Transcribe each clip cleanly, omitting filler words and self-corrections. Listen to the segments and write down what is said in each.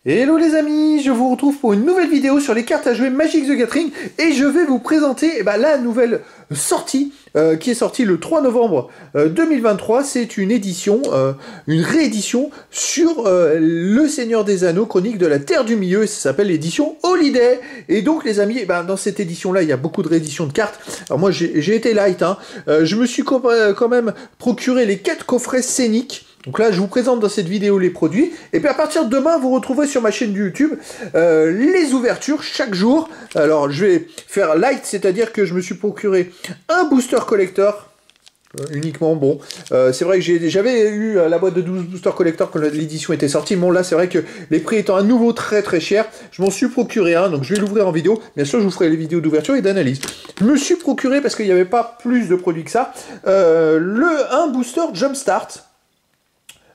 Hello les amis, je vous retrouve pour une nouvelle vidéo sur les cartes à jouer Magic the Gathering et je vais vous présenter la nouvelle sortie qui est sortie le 3 novembre 2023. C'est une édition, une réédition sur Le Seigneur des Anneaux, Chronique de la Terre du Milieu, et ça s'appelle l'édition Holiday. Et donc les amis, dans cette édition-là, il y a beaucoup de rééditions de cartes. Alors moi j'ai été light, je me suis quand même procuré les 4 coffrets scéniques. Donc là, je vous présente dans cette vidéo les produits. Et puis à partir de demain, vous retrouverez sur ma chaîne YouTube les ouvertures chaque jour. Alors, je vais faire light, c'est-à-dire que je me suis procuré un booster collector. Uniquement, bon. C'est vrai que j'avais eu la boîte de 12 booster collector quand l'édition était sortie. Bon, là, c'est vrai que les prix étant à nouveau très très chers, je m'en suis procuré un. Donc, je vais l'ouvrir en vidéo. Bien sûr, je vous ferai les vidéos d'ouverture et d'analyse. Je me suis procuré, parce qu'il n'y avait pas plus de produits que ça, un booster Jumpstart.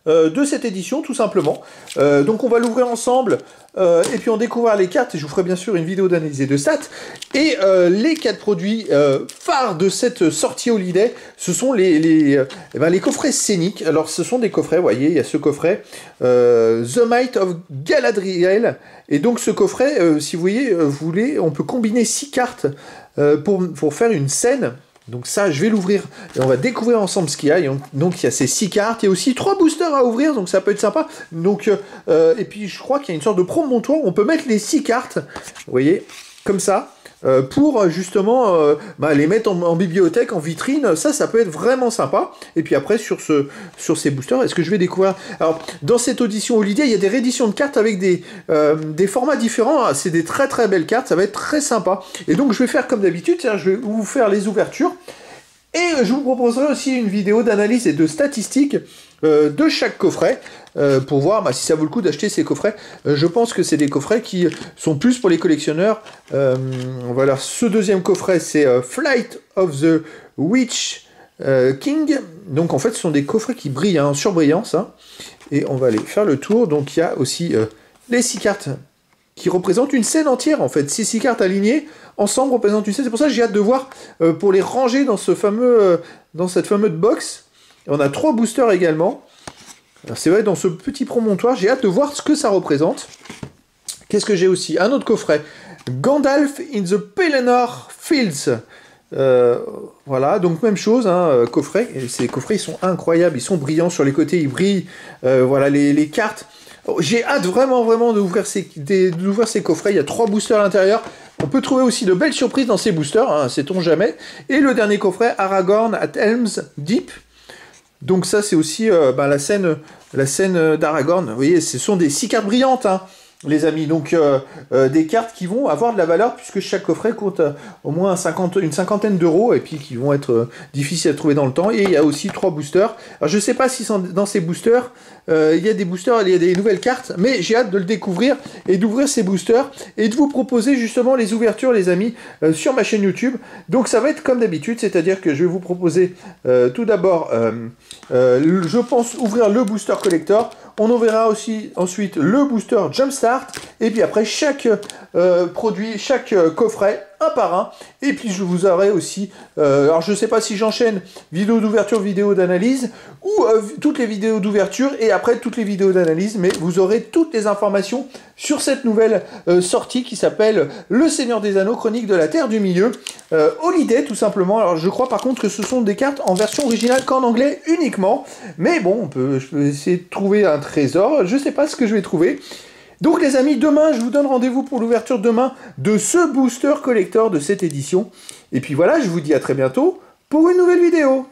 De cette édition tout simplement. Donc on va l'ouvrir ensemble et puis on découvrira les cartes et je vous ferai bien sûr une vidéo d'analyse de stats. Et les 4 produits phares de cette sortie Holiday, ce sont les coffrets scéniques. Alors ce sont des coffrets, vous voyez, il y a ce coffret The Might of Galadriel. Et donc ce coffret, si vous voulez, on peut combiner 6 cartes pour faire une scène. Donc ça, je vais l'ouvrir et on va découvrir ensemble ce qu'il y a. Donc il y a ces 6 cartes, il y a aussi 3 boosters à ouvrir, donc ça peut être sympa. Donc, et puis je crois qu'il y a une sorte de promontoire, on peut mettre les 6 cartes, vous voyez, comme ça, pour justement les mettre en bibliothèque, en vitrine. Ça peut être vraiment sympa. Et puis après, sur ces boosters, est-ce que je vais découvrir... Alors, dans cette audition Holiday, il y a des rééditions de cartes avec des formats différents. C'est des très très belles cartes, ça va être très sympa. Et donc, je vais faire comme d'habitude, je vais vous faire les ouvertures. Et je vous proposerai aussi une vidéo d'analyse et de statistiques de chaque coffret pour voir si ça vaut le coup d'acheter ces coffrets. Je pense que c'est des coffrets qui sont plus pour les collectionneurs. Voilà, ce deuxième coffret, c'est Flight of the Witch King. Donc en fait, ce sont des coffrets qui brillent en surbrillance. Et on va aller faire le tour. Donc il y a aussi les 6 cartes qui représentent une scène entière en fait. Ces 6 cartes alignées ensemble représentent une scène. C'est pour ça que j'ai hâte de voir pour les ranger dans cette fameuse box. Et on a 3 boosters également. C'est vrai, dans ce petit promontoire, j'ai hâte de voir ce que ça représente. Qu'est-ce que j'ai aussi? Un autre coffret. Gandalf in the Pelennor Fields. Voilà, donc même chose, coffret. Et ces coffrets, ils sont incroyables, ils sont brillants sur les côtés, ils brillent. Voilà, les cartes. J'ai hâte vraiment d'ouvrir ces coffrets. Il y a 3 boosters à l'intérieur. On peut trouver aussi de belles surprises dans ces boosters, sait-on jamais. Et le dernier coffret, Aragorn at Helm's Deep. Donc ça, c'est aussi la scène d'Aragorn. Vous voyez, ce sont des 6 cartes brillantes, les amis. Donc des cartes qui vont avoir de la valeur, puisque chaque coffret coûte au moins une cinquantaine d'euros, et puis qui vont être difficiles à trouver dans le temps. Et il y a aussi 3 boosters. Alors je ne sais pas si dans ces boosters, il y a des boosters, il y a des nouvelles cartes, mais j'ai hâte de le découvrir et d'ouvrir ces boosters et de vous proposer justement les ouvertures, les amis, sur ma chaîne YouTube. Donc ça va être comme d'habitude, c'est-à-dire que je vais vous proposer tout d'abord, je pense, ouvrir le booster collector. On ouvrira aussi ensuite le booster Jumpstart, et puis après chaque produit, chaque coffret, un par un. Et puis je vous aurai aussi, alors je ne sais pas si j'enchaîne vidéo d'ouverture, vidéo d'analyse, ou toutes les vidéos d'ouverture et après toutes les vidéos d'analyse, mais vous aurez toutes les informations sur cette nouvelle sortie qui s'appelle Le Seigneur des Anneaux, Chronique de la Terre du Milieu, Holiday tout simplement. Alors je crois par contre que ce sont des cartes en version originale qu'en anglais uniquement, mais bon, je peux essayer de trouver un trésor, je ne sais pas ce que je vais trouver. Donc les amis, demain, je vous donne rendez-vous pour l'ouverture demain de ce booster collector de cette édition. Et puis voilà, je vous dis à très bientôt pour une nouvelle vidéo.